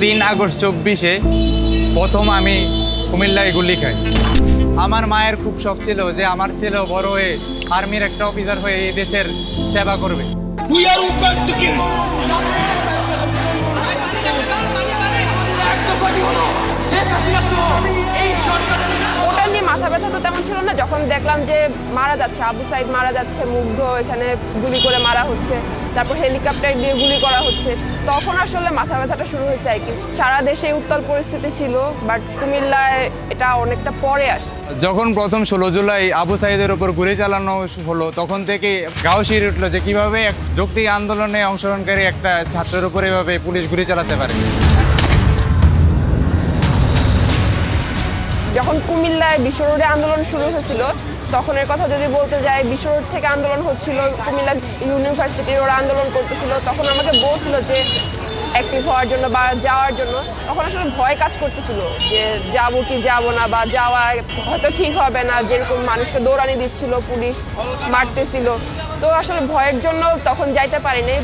3 August 24-এ প্রথম আমি কুমিল্লায় গুলি খাই। আমার মায়ের খুব শখ ছিল যে আমার ছেলে বড় হয়ে আর্মির একটা অফিসার হয়ে এই দেশের সেবা করবে। ওটা নিয়ে মাথা ব্যথা তো তেমন ছিল না। যখন দেখলাম যে মারা যাচ্ছে, আবু সাইদ মারা যাচ্ছে, মুগ্ধ এখানে গুলি করে মারা হচ্ছে, তারপর হেলিকপ্টার দিয়ে গুলি করা হচ্ছে, তখন আসলে মাথা ব্যথাটা শুরু হয়েছে আর কি। সারা দেশে উত্তাল পরিস্থিতি ছিল, বাট কুমিল্লায় এটা অনেকটা পরে আসছে। যখন প্রথম 16 জুলাই আবু সাইদের উপর গুলি চালানো হলো, তখন থেকে গাও শিরে উঠলো যে কিভাবে এক যৌক্তিক আন্দোলনে অংশগ্রহণকারী একটা ছাত্রের উপর এভাবে পুলিশ গুলি চালাতে পারে। যখন কুমিল্লায় বিশ্ব রোডে আন্দোলন শুরু হয়েছিল, তখনের কথা যদি বলতে যাই, বিশ্ব রোড থেকে আন্দোলন হচ্ছিল, কুমিল্লা ইউনিভার্সিটির ওরা আন্দোলন করতেছিল। তখন আমাকে বলছিল যে অ্যাক্টিভ হওয়ার জন্য বা যাওয়ার জন্য। তখন আসলে ভয় কাজ করতেছিল যে যাবো কি যাবো না, বা যাওয়া হয়তো ঠিক হবে না, যেরকম মানুষকে দৌড়ানি দিচ্ছিল, পুলিশ মারতেছিল। তো আসলে ভয়ের জন্য তখন যাইতে পারিনি।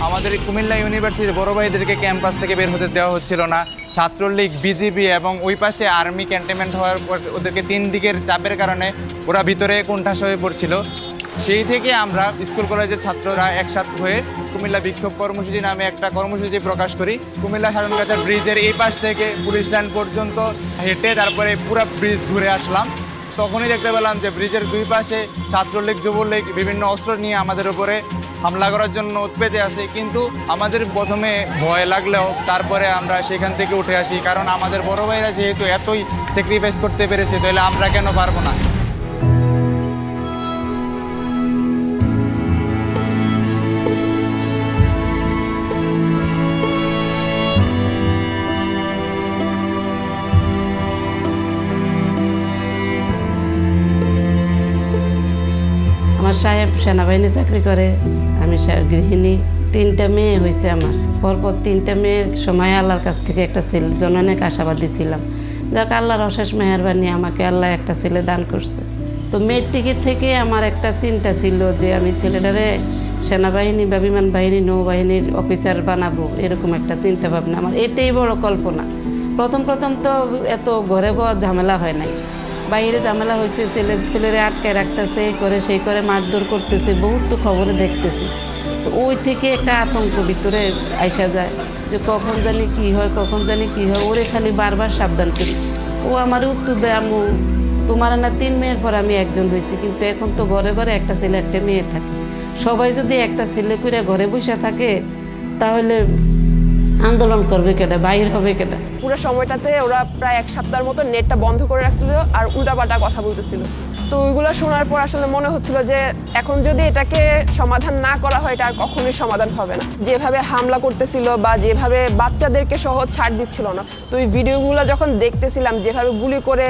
আমাদের কুমিল্লা ইউনিভার্সিটির বড় ভাইদেরকে ক্যাম্পাস থেকে বের হতে দেওয়া হচ্ছিল না। ছাত্রলীগ, বিজিবি এবং ওই পাশে আর্মি ক্যান্টনমেন্ট হওয়ার পর ওদেরকে 3 দিকের চাপের কারণে ওরা ভিতরে কোণঠাসা হয়ে পড়ছিল। সেই থেকে আমরা স্কুল কলেজের ছাত্ররা একসাথে হয়ে কুমিল্লা বিক্ষোভ কর্মসূচি নামে একটা কর্মসূচি প্রকাশ করি। কুমিল্লা শাসনগাছা ব্রিজের এই পাশ থেকে পুলিশ লাইন পর্যন্ত হেঁটে তারপরে পুরো ব্রিজ ঘুরে আসলাম। তখনই দেখতে পেলাম যে ব্রিজের 2 পাশে ছাত্রলীগ, যুবলীগ বিভিন্ন অস্ত্র নিয়ে আমাদের উপরে হামলা করার জন্য উৎপেতে আছে। কিন্তু আমাদের প্রথমে ভয় লাগলেও তারপরে আমরা সেখান থেকে উঠে আসি, কারণ আমাদের বড় ভাইরা যেহেতু এতই স্যাক্রিফাইস করতে পেরেছে, তাহলে আমরা কেন পারবো না। আমার সাহেব সেনাবাহিনী চাকরি করে, আমি গৃহিণী। 3টা মেয়ে হয়েছে আমার। পরপর 3টা মেয়ের সময় আল্লাহর কাছ থেকে একটা ছেলে জন্য অনেক আশাবাদী ছিলাম। যাক, আল্লাহর অশেষ মেহেরবানি, আমাকে আল্লাহ একটা ছেলে দান করছে। তো মেয়ের থেকে আমার একটা চিন্তা ছিল যে আমি ছেলেটারে সেনাবাহিনী বা বিমান বাহিনী, নৌবাহিনীর অফিসার বানাবো, এরকম একটা চিন্তা ভাবনা আমার। এটাই বড় কল্পনা। প্রথম তো এত ঘরে ঝামেলা হয় নাই, বাইরে ঝামেলা হয়েছে, ছেলেরে আটকায় রাখতেছে, সেই করে মারধর করতেছে, বহুত তো খবরে দেখতেছি। তো ওই থেকে একটা আতঙ্ক ভিতরে আইসা যায় যে কখন জানি কি হয়, কখন জানি কি হয়। ওরে খালি বারবার সাবধান করি। ও আমার উত্তর দেয়, আম্মু তোমার না 3 মেয়ের পর আমি একজন হয়েছি, কিন্তু এখন তো ঘরে ঘরে একটা ছেলে একটা মেয়ে থাকে। সবাই যদি একটা ছেলে করে ঘরে বসে থাকে, তাহলে আন্দোলন করবে কেটা, বাইর হবে কেটা। পুরো সময়টাতে ওরা প্রায় 1 সপ্তাহের মতো নেটটা বন্ধ করে রাখছিল আর উল্টাপাল্টা কথা বলতেছিল। তো ওইগুলো শোনার পর আসলে মনে হচ্ছিল যে এখন যদি এটাকে সমাধান না করা হয়, এটা আর কখনোই সমাধান হবে না। যেভাবে হামলা করতেছিল বা যেভাবে বাচ্চাদেরকে সহজ ছাড় দিচ্ছিল না, তো ওই ভিডিওগুলো যখন দেখতেছিলাম, যেভাবে গুলি করে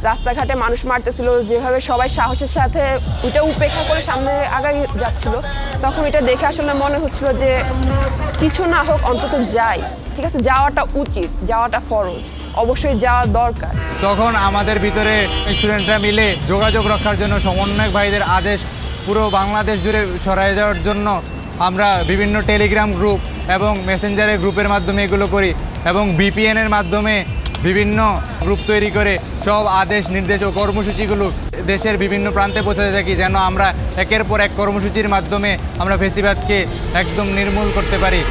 রাস্তাঘাটে মানুষ মারতেছিল, যেভাবে সবাই সাহসের সাথে ওইটা উপেক্ষা করে সামনে আগায় যাচ্ছিল, তখন এটা দেখে আসলে মনে হচ্ছিল যে কিছু না হোক অন্তত যাই। ঠিক আছে, যাওয়াটা উচিত, যাওয়াটা ফরজ, অবশ্যই যাওয়া দরকার। তখন আমাদের ভিতরে স্টুডেন্টরা মিলে যোগাযোগ রক্ষার জন্য সমন্বয়ক ভাইদের আদেশ পুরো বাংলাদেশ জুড়ে ছড়ায় যাওয়ার জন্য আমরা বিভিন্ন টেলিগ্রাম গ্রুপ এবং মেসেঞ্জারের গ্রুপের মাধ্যমে এগুলো করি, এবং ভিপিএনের মাধ্যমে বিভিন্ন গ্রুপ তৈরি করে সব আদেশ নির্দেশ ও কর্মসূচিগুলো দেশের বিভিন্ন প্রান্তে পৌঁছাতে থাকি, যেন আমরা একের পর এক কর্মসূচির মাধ্যমে আমরা ফ্যাসিবাদকে একদম নির্মূল করতে পারি।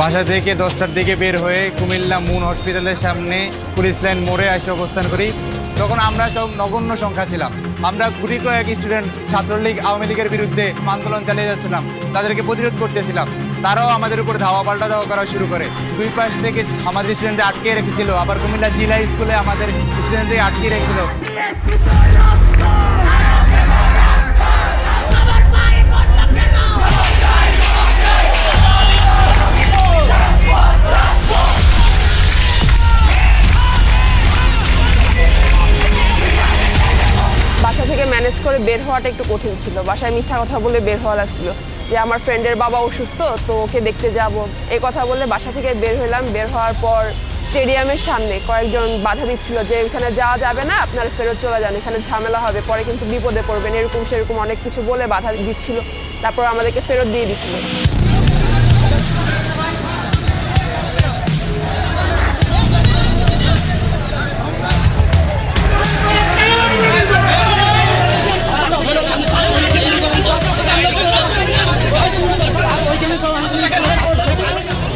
বাসা থেকে 10টার দিকে বের হয়ে কুমিল্লা মুন হসপিটালের সামনে পুলিশ লাইন মোড়ে এসে অবস্থান করি। তখন আমরা সব নগণ্য সংখ্যা ছিলাম। আমরা গুটি কয়েক স্টুডেন্ট ছাত্রলীগ আওয়ামী লীগের বিরুদ্ধে আন্দোলন চালিয়ে যাচ্ছিলাম, তাদেরকে প্রতিরোধ করতেছিলাম। তারাও আমাদের উপর ধাওয়া পাল্টা ধাওয়া করা শুরু করে। দুই পাশ থেকে আমাদের স্টুডেন্টদের আটকে রেখেছিল, আবার কুমিল্লা জেলা স্কুলে আমাদের স্টুডেন্টদের আটকে রেখেছিল। বাসা থেকে ম্যানেজ করে বের হওয়াটা একটু কঠিন ছিল। বাসায় মিথ্যা কথা বলে বের হওয়া লাগছিল যে আমার ফ্রেন্ডের বাবা অসুস্থ, তো ওকে দেখতে যাব, এই কথা বলে বাসা থেকে বের হলাম। বের হওয়ার পর স্টেডিয়ামের সামনে কয়েকজন বাধা দিচ্ছিল যে এখানে যাওয়া যাবে না, আপনারা ফেরত চলে যান, এখানে ঝামেলা হবে, পরে কিন্তু বিপদে পড়বেন, এরকম সেরকম অনেক কিছু বলে বাধা দিচ্ছিল। তারপর আমাদেরকে ফেরত দিয়ে দিচ্ছিল।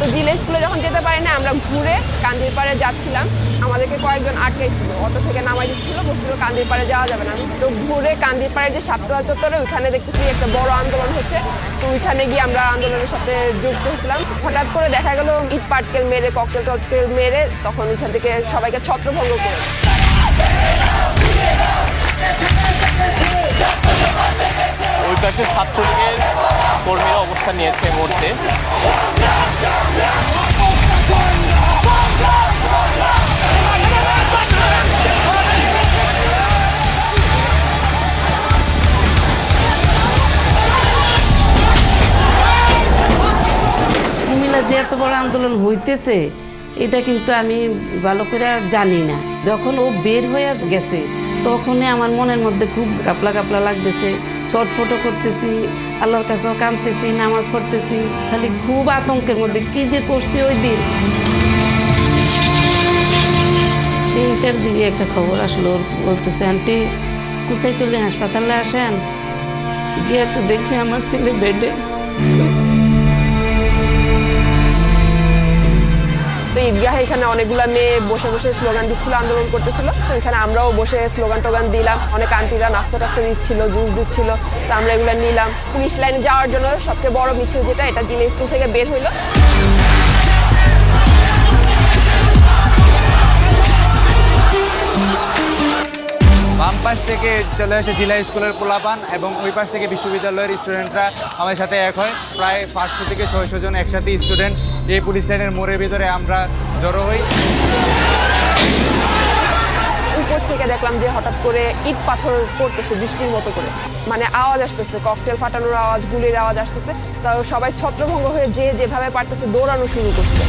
তো জিলা স্কুলে যখন যেতে পারি না, আমরা ঘুরে কান্দির পাড়ে যাচ্ছিলাম। আমাদেরকে কয়েকজন আটকাইছিল, অটো থেকে নামাই দিচ্ছিল, বলছিল কান্দির পাড়ে যাওয়া যাবে না। তো ঘুরে কান্দির পাড়ে যে সাততলা চত্বরে, ওইখানে দেখতেছি একটা বড় আন্দোলন হচ্ছে। তো ওইখানে গিয়ে আমরা আন্দোলনের সাথে যুক্ত হয়েছিলাম। হঠাৎ করে দেখা গেল ইট পাটকেল মেরে, ককটেল টকটেল মেরে, তখন ওইখান থেকে সবাইকে ছত্রভঙ্গ করে। ওই পাশে ছাত্রলীগের কর্মীরা অবস্থান নিয়েছে এই মুহূর্তে। কুমিল্লা যে এত বড় আন্দোলন হইতেছে এটা কিন্তু আমি ভালো করে জানি না। যখন ও বের হয়ে গেছে তখনই আমার মনের মধ্যে খুব কাপলা কাপলা লাগতেছে, ছটফটো করতেছি, আল্লাহর কাছেও কাঁদতেছি, নামাজ পড়তেছি, খালি খুব আতঙ্কের মধ্যে কি যে করছি। ওই দিন 3টার দিকে একটা খবর আসলো, ওর বলতেছে আন্টি কুচাইতলী হাসপাতালে আসেন। গিয়ে তো দেখি আমার ছেলে বেডে। তো ঈদগাহে এখানে অনেকগুলো মেয়ে বসে বসে স্লোগান দিচ্ছিল, আন্দোলন করতেছিল। তো এখানে আমরাও বসে স্লোগান টোগান দিলাম। অনেক আন্টিরা নাস্তা টাস্তা দিচ্ছিল, জুস দিচ্ছিল, তো আমরা এগুলো নিলাম। পুলিশ লাইনে যাওয়ার জন্য সবচেয়ে বড় মিছিল যেটা, এটা জিলা স্কুল থেকে বের হইলো। বাম পাশ থেকে চলে আসে জেলা স্কুলের পোলাপান এবং ওই পাশ থেকে বিশ্ববিদ্যালয়ের স্টুডেন্টরা আমাদের সাথে এক হয়। প্রায় 500 থেকে 600 জন একসাথে স্টুডেন্ট এই পুলিশ লাইনের মোড়ের ভিতরে আমরা জড়ো হই। উপর থেকে দেখলাম যে হঠাৎ করে ইট পাথর পড়তেছে বৃষ্টির মতো করে, মানে আওয়াজ আসতেছে, ককটেল ফাটানোর আওয়াজ, গুলির আওয়াজ আসতেছে। তো সবাই ছত্রভঙ্গ হয়ে যে যেভাবে পারতেছে দৌড়ানো শুরু করছে।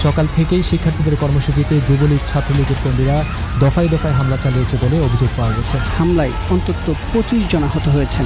সকাল থেকেই শিক্ষার্থীদের কর্মসূচিতে যুবলীগ ছাত্রলীগের কর্মীরা দফায় দফায় হামলা চালিয়েছে বলে অভিযোগ পাওয়া গেছে। হামলায় অন্তত 25 জন আহত হয়েছেন।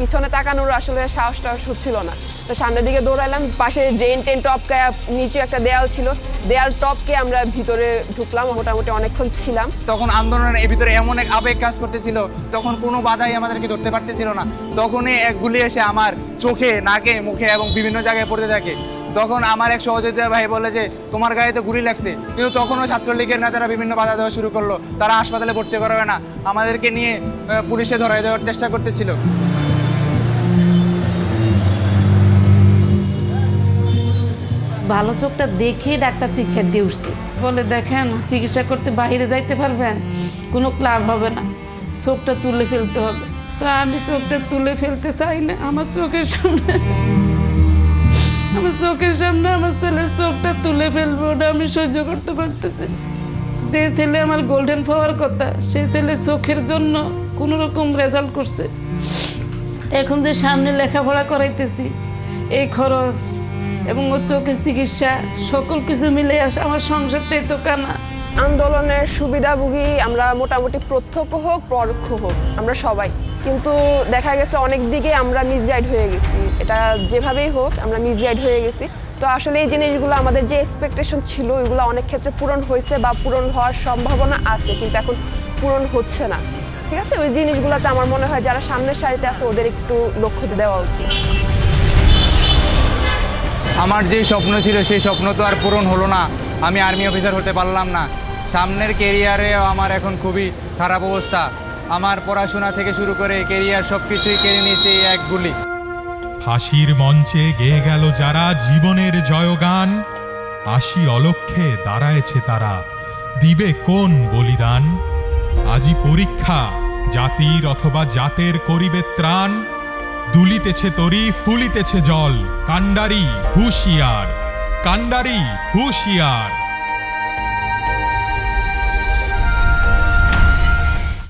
পিছনে তাকানোর আসলে সাহস টাহস হচ্ছিল না। তো সামনের দিকে দৌড়াইলাম, পাশে ড্রেন টেন টপকায় নিচে একটা দেয়াল ছিল, দেয়াল টপকে আমরা ভিতরে ঢুকলাম, মোটামুটি অনেকক্ষণ ছিলাম। তখন আন্দোলনের ভিতরে এমন এক আবেগ কাজ করতেছিল, তখন কোনো বাধাই আমাদেরকে ধরতে পারতেছিল না। তখনই এক গুলি এসে আমার চোখে, নাকে, মুখে এবং বিভিন্ন জায়গায় পড়তে থাকে। তখন আমার এক সহযোগিতা ভাই বলে যে তোমার গায়ে তো গুলি লাগছে, কিন্তু তখনও ছাত্রলীগের নেতারা বিভিন্ন বাধা দেওয়া শুরু করলো। তারা হাসপাতালে ভর্তি করাবে না, আমাদেরকে নিয়ে পুলিশে ধরাই দেওয়ার চেষ্টা করতেছিল। ভালো চোখটা দেখে ডাক্তার চিকিৎসা দিয়ে উঠছে, বলে দেখেন চিকিৎসা করতে বাইরে যাইতে পারবেন, কোনো ক্লাব হবে না, চোখটা তুলে ফেলতে হবে। তো আমি চোখটা তুলে ফেলতে চাই না। আমার চোখের সামনে আমার ছেলের চোখটা তুলে ফেলবো না, আমি সহ্য করতে পারতেছি। যে ছেলে আমার গোল্ডেন পাওয়ার কথা, সেই ছেলে চোখের জন্য কোনো রকম রেজাল্ট করছে। এখন যে সামনে লেখাপড়া করাইতেছি, এই খরচ এবং ওর চোখের চিকিৎসা সকল কিছু মিলে আসে আমার সংসারটাই তো কানা। আন্দোলনের সুবিধাভোগী আমরা মোটামুটি প্রত্যক্ষ হোক পরোক্ষ হোক আমরা সবাই, কিন্তু দেখা গেছে অনেক দিকে আমরা মিসগাইড হয়ে গেছি। এটা যেভাবেই হোক আমরা মিসগাইড হয়ে গেছি। তো আসলে এই জিনিসগুলো আমাদের যে এক্সপেকটেশন ছিল ওইগুলো অনেক ক্ষেত্রে পূরণ হয়েছে বা পূরণ হওয়ার সম্ভাবনা আছে, কিন্তু এখন পূরণ হচ্ছে না। ঠিক আছে, ওই জিনিসগুলোতে আমার মনে হয় যারা সামনের সারিতে আছে ওদের একটু লক্ষ্য দেওয়া উচিত। আমার যে স্বপ্ন ছিল সেই স্বপ্ন তো আর পূরণ হলো না, আমি আর্মি অফিসার হতে পারলাম না। সামনের কেরিয়ারেও আমার এখন খুবই খারাপ অবস্থা। আমার পড়াশোনা থেকে শুরু করে কেরিয়ার সব কিছুই কেড়ে নিয়েছে এই এক গুলি। ফাঁসির মঞ্চে গেয়ে গেল যারা জীবনের জয়গান, আশি অলক্ষে দাঁড়ায়েছে তারা, দিবে কোন বলিদান? আজি পরীক্ষা জাতির অথবা জাতের করিবে ত্রাণ, দুলিতেছে তরি ফুলিতেছে জল, কান্ডারি হুঁশিয়ার, কান্ডারি হুঁশিয়ার।